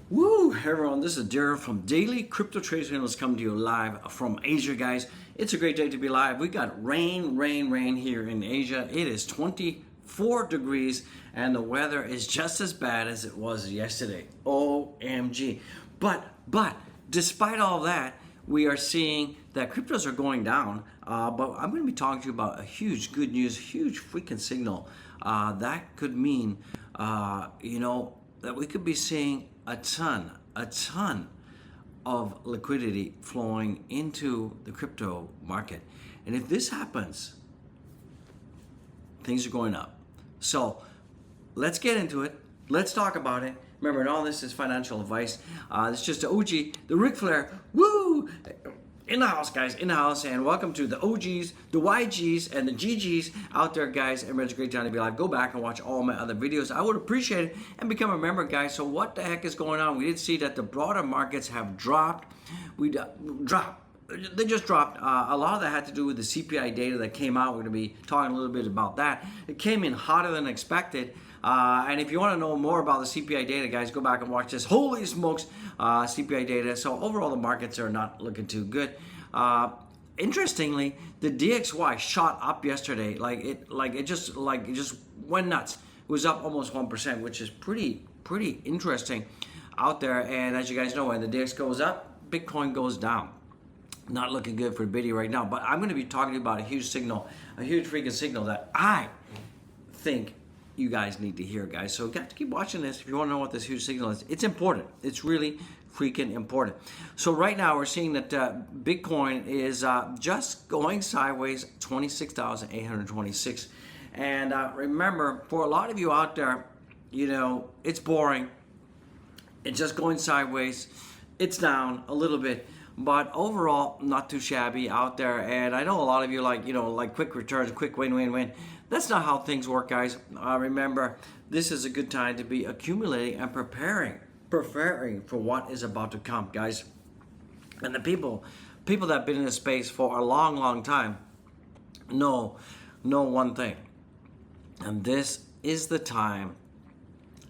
Woo, hey everyone, this is Darren from Daily Crypto Trades Channels coming to you live from Asia, guys. It's a great day to be live. We got rain here in Asia. It is 24 degrees and the weather is just as bad as it was yesterday. OMG. But despite all that, we are seeing that cryptos are going down. But I'm going to be talking to you about a huge good news, huge freaking signal. That could mean, that we could be seeing a ton of liquidity flowing into the crypto market. And if this happens, things are going up. So let's get into it. Let's talk about it. Remember, all this is financial advice. It's just the OG, the Ric Flair, woo! In the house, guys, in the house, and welcome to the OGs, the YGs, and the GGs out there, guys. It's a great time to be live. Go back and watch all my other videos. I would appreciate it, and become a member, guys. So what the heck is going on? We did see that the broader markets have dropped. They just dropped. A lot of that had to do with the CPI data that came out. We're going to be talking a little bit about that. It came in hotter than expected. And if you want to know more about the CPI data, guys, go back and watch this. Holy smokes, CPI data. So overall, the markets are not looking too good. Interestingly, the DXY shot up yesterday. It just went nuts. It was up almost 1%, which is pretty interesting out there. And as you guys know, when the DX goes up, Bitcoin goes down. Not looking good for Biddy right now. But I'm going to be talking about a huge signal, a huge freaking signal that I think you guys need to hear, guys. So you got to keep watching this if you want to know what this huge signal is. It's important. It's really freaking important. So right now we're seeing that Bitcoin is just going sideways, 26,826. And remember, for a lot of you out there, it's boring. It's just going sideways. It's down a little bit. But overall, not too shabby out there. And I know a lot of you like quick returns, quick win. That's not how things work, guys. Remember, this is a good time to be accumulating and preparing for what is about to come, guys. And the people that have been in this space for a long time know one thing. And this is the time,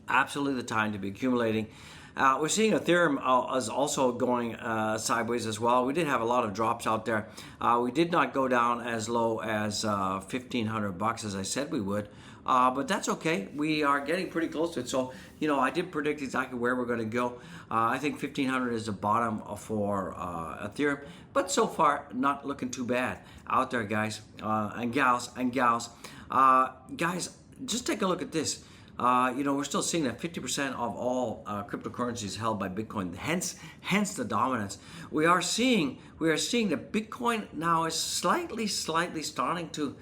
absolutely the time to be accumulating. We're seeing Ethereum is also going sideways as well. We did have a lot of drops out there. We did not go down as low as $1,500 as I said we would, but that's okay. We are getting pretty close to it. So I did predict exactly where we're going to go. I think 1,500 is the bottom for Ethereum, but so far not looking too bad out there, guys and gals. Guys, just take a look at this. We're still seeing that 50% of all cryptocurrencies held by Bitcoin. Hence the dominance. We are seeing that Bitcoin now is slightly starting to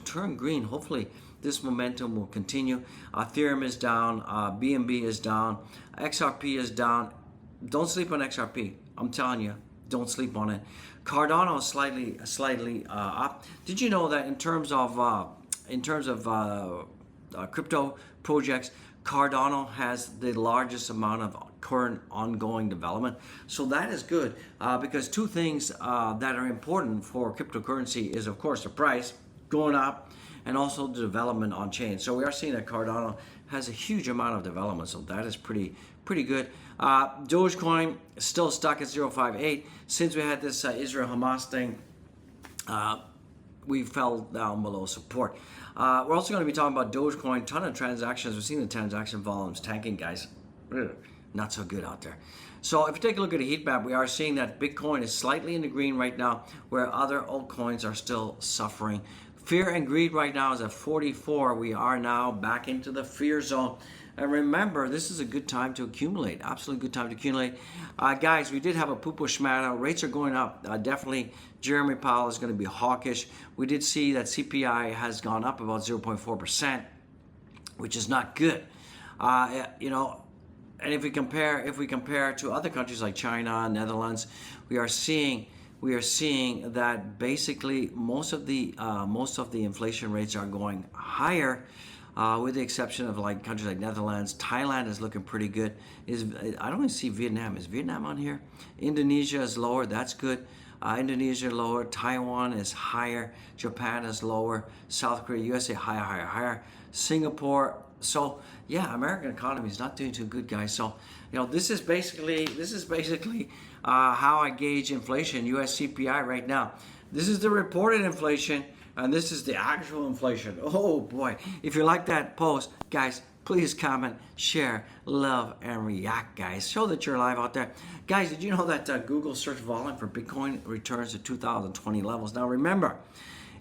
turn green. Hopefully, this momentum will continue. Ethereum is down. BNB is down. XRP is down. Don't sleep on XRP. I'm telling you, don't sleep on it. Cardano is slightly up. Did you know that in terms of crypto projects, Cardano has the largest amount of current ongoing development? So that is good because two things that are important for cryptocurrency is, of course, the price going up and also the development on chain. So we are seeing that Cardano has a huge amount of development, so that is pretty good. Dogecoin is still stuck at 0.58. Since we had this Israel-Hamas thing, we fell down below support. We're also going to be talking about Dogecoin. Ton of transactions. We're seeing the transaction volumes tanking, guys. Not so good out there. So if you take a look at the heat map, we are seeing that Bitcoin is slightly in the green right now, where other altcoins are still suffering. Fear and greed right now is at 44. We are now back into the fear zone. And remember, this is a good time to accumulate. Absolutely good time to accumulate. Guys, we did have a poo-poo schmata. Rates are going up. Definitely, Jeremy Powell is going to be hawkish. We did see that CPI has gone up about 0.4%, which is not good. And if we compare to other countries like China, Netherlands, we are seeing that basically most of the inflation rates are going higher. With the exception of countries like Netherlands. Thailand is looking pretty good. I don't even see Vietnam. Is Vietnam on here? Indonesia is lower. That's good. Indonesia lower. Taiwan is higher. Japan is lower. South Korea, USA higher. Singapore. So yeah, American economy is not doing too good, guys. So This is basically how I gauge inflation, U.S. CPI right now. This is the reported inflation, and this is the actual inflation. Oh boy! If you like that post, guys, please comment, share, love, and react, guys. Show that you're live out there. Guys, did you know that Google search volume for Bitcoin returns to 2020 levels? Now remember,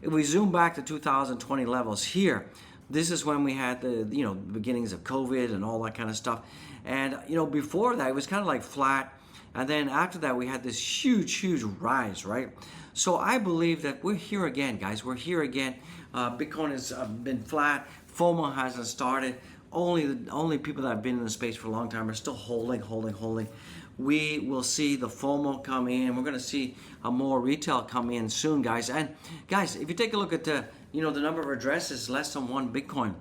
if we zoom back to 2020 levels here, this is when we had the beginnings of COVID and all that kind of stuff. And before that, it was kind of like flat. And then after that, we had this huge rise, right? So I believe that we're here again, guys. We're here again. Bitcoin has been flat. FOMO hasn't started. Only people that have been in the space for a long time are still holding. We will see the FOMO come in. We're going to see more retail come in soon, guys. And guys, if you take a look at the number of addresses, less than one Bitcoin,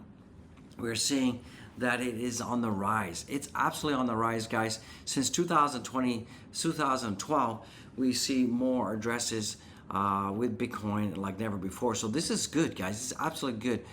we're seeing that it is on the rise. It's absolutely on the rise, guys. Since 2020, 2012, we see more addresses with Bitcoin like never before. So this is good, guys. It's absolutely good.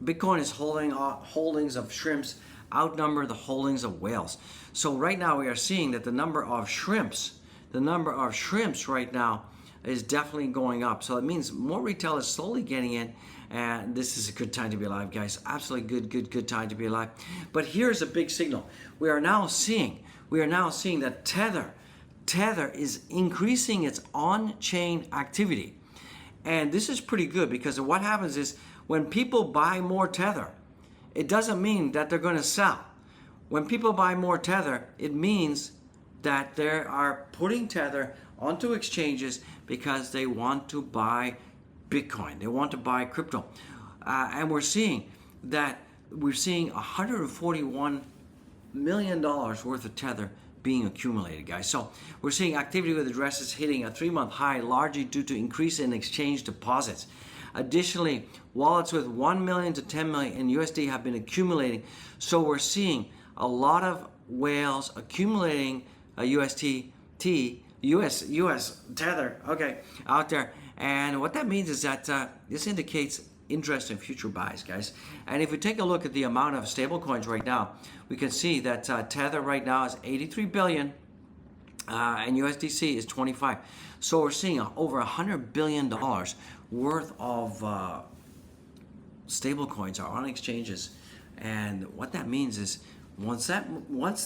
Bitcoin is holdings of shrimps outnumber the holdings of whales. So right now we are seeing that the number of shrimps right now is definitely going up. So it means more retail is slowly getting in, and this is a good time to be alive, guys. Absolutely good time to be alive. But here's a big signal. We are now seeing that Tether is increasing its on-chain activity. And this is pretty good, because what happens is when people buy more Tether, it doesn't mean that they're going to sell. When people buy more Tether, it means that they are putting Tether onto exchanges because they want to buy Bitcoin. They want to buy crypto. And we're seeing $141 million worth of Tether being accumulated, guys. So we're seeing activity with addresses hitting a 3-month high, largely due to increase in exchange deposits. Additionally, wallets with 1 million to 10 million in USD have been accumulating. So we're seeing a lot of whales accumulating US Tether, out there. And what that means is that this indicates interest in future buys, guys. And if we take a look at the amount of stable coins right now, we can see that Tether right now is 83 billion and USDC is 25. So we're seeing over $100 billion worth of stable coins are on exchanges. And what that means is once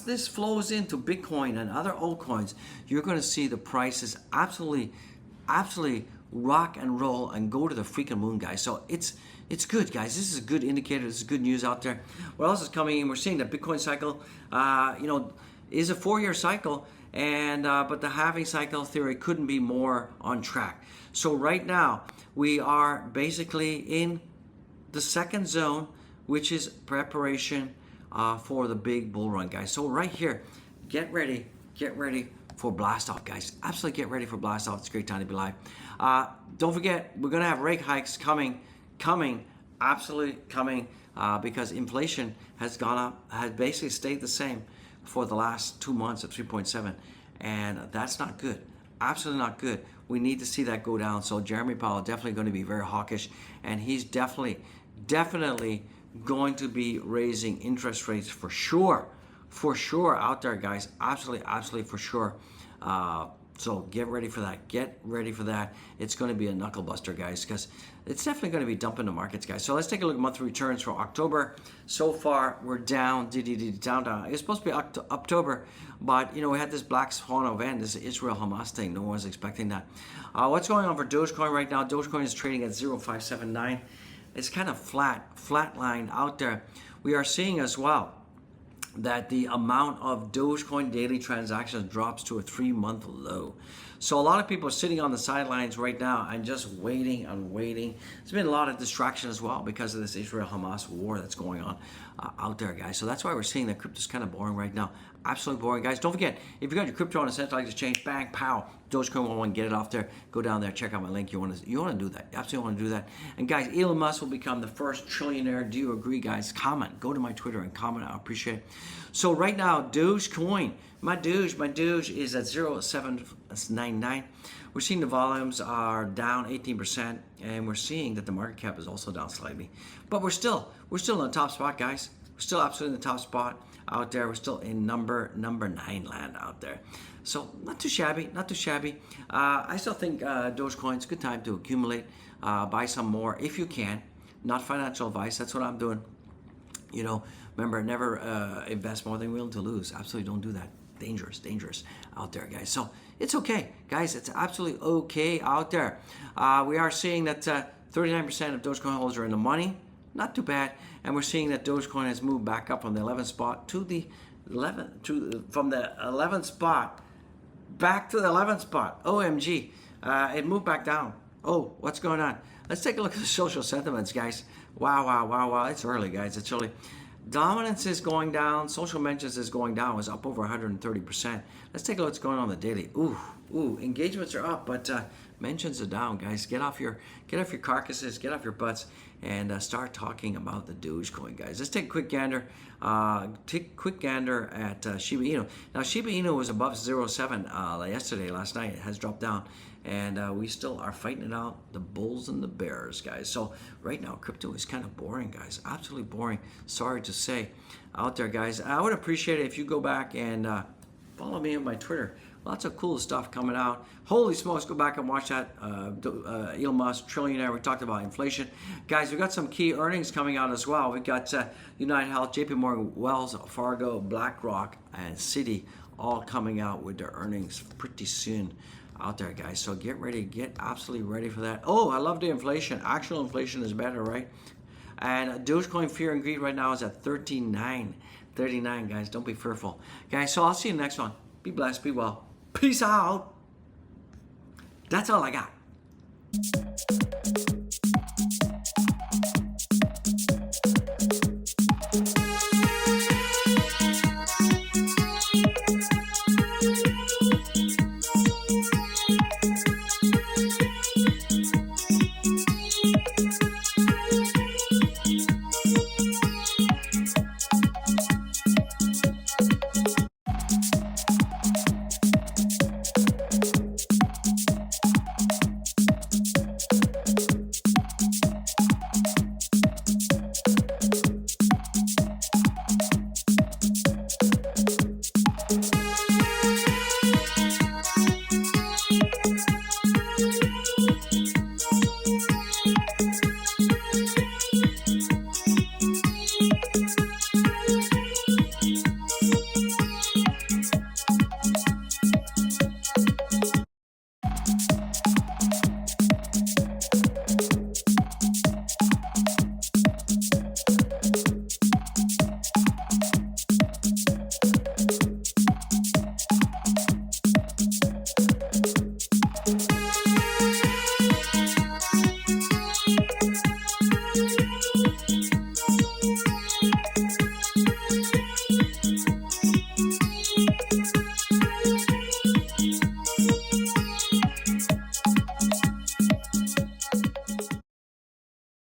this flows into Bitcoin and other altcoins, you're going to see the prices absolutely rock and roll and go to the freaking moon, guys. So it's good, guys. This is a good indicator. This is good news out there. What else is coming in? We're seeing the Bitcoin cycle, is a 4-year cycle, and but the halving cycle theory couldn't be more on track. So right now we are basically in the second zone, which is preparation for the big bull run, guys. So right here, get ready for blast off, guys. Absolutely get ready for blast off. It's a great time to be live. Don't forget, we're gonna have rate hikes coming, absolutely coming, because inflation has gone up, has basically stayed the same for the last 2 months at 3.7, and that's not good. Absolutely not good. We need to see that go down. So Jeremy Powell definitely going to be very hawkish, and he's definitely going to be raising interest rates for sure out there, guys. Absolutely for sure. So get ready for that. It's going to be a knuckle buster, guys, because it's definitely going to be dumping the markets, guys. So let's take a look at monthly returns for October. So far, we're down, down. It's supposed to be October, but we had this black swan event, this Israel-Hamas thing. No one's expecting that. What's going on for Dogecoin right now? Dogecoin is trading at 0.579. It's kind of flatline out there. We are seeing as well that the amount of Dogecoin daily transactions drops to a 3-month low. So a lot of people are sitting on the sidelines right now and just waiting. There's been a lot of distraction as well because of this Israel-Hamas war that's going on out there, guys. So that's why we're seeing that crypto's kind of boring right now. Absolutely boring, guys. Don't forget, if you got your crypto on a centralized exchange, bang, pow, Dogecoin 101, get it off there. Go down there, check out my link. You want to do that. You absolutely want to do that. And guys, Elon Musk will become the first trillionaire. Do you agree, guys? Comment. Go to my Twitter and comment. I appreciate it. So right now, Dogecoin, my Doge is at 0.799. We're seeing the volumes are down 18%, and we're seeing that the market cap is also down slightly. But we're still in the top spot, guys. We're still absolutely in the top spot. out there. We're still in number 9 land out there. So not too shabby, not too shabby. I still think Dogecoin's a good time to accumulate, buy some more if you can. Not financial advice, that's what I'm doing. You know, remember, never invest more than you're willing to lose. Absolutely don't do that. Dangerous, dangerous out there, guys. So it's okay, guys. It's absolutely okay out there. We are seeing that 39% of Dogecoin holders are in the money. Not too bad. And we're seeing that Dogecoin has moved back up from the 11th spot to the 11th, from the 11th spot back to the 11th spot. OMG. It moved back down. Oh, what's going on? Let's take a look at the social sentiments, guys. Wow, wow, wow, wow. It's early, guys. It's early. Dominance is going down. Social mentions is going down. It was up over 130%. Let's take a look what's going on the daily. Ooh. Engagements are up, but mentions are down, guys. Get off your carcasses, get off your butts, and start talking about the Dogecoin, guys. Let's take a quick gander. Take a quick gander at Shiba Inu. Now, Shiba Inu was above 0.7 last night. It has dropped down. And we still are fighting it out, the bulls and the bears, guys. So right now, crypto is kind of boring, guys. Absolutely boring. Sorry to say out there, guys. I would appreciate it if you go back and follow me on my Twitter. Lots of cool stuff coming out. Holy smokes, go back and watch that. Elon Musk, trillionaire. We talked about inflation. Guys, we got some key earnings coming out as well. We got United Health, JP Morgan, Wells Fargo, BlackRock, and Citi all coming out with their earnings pretty soon out there, guys. So get ready, get absolutely ready for that. Oh, I love the inflation. Actual inflation is better, right? And Dogecoin fear and greed right now is at 39, guys. Don't be fearful, guys. So I'll see you next one. Be blessed, be well. Peace out. That's all I got.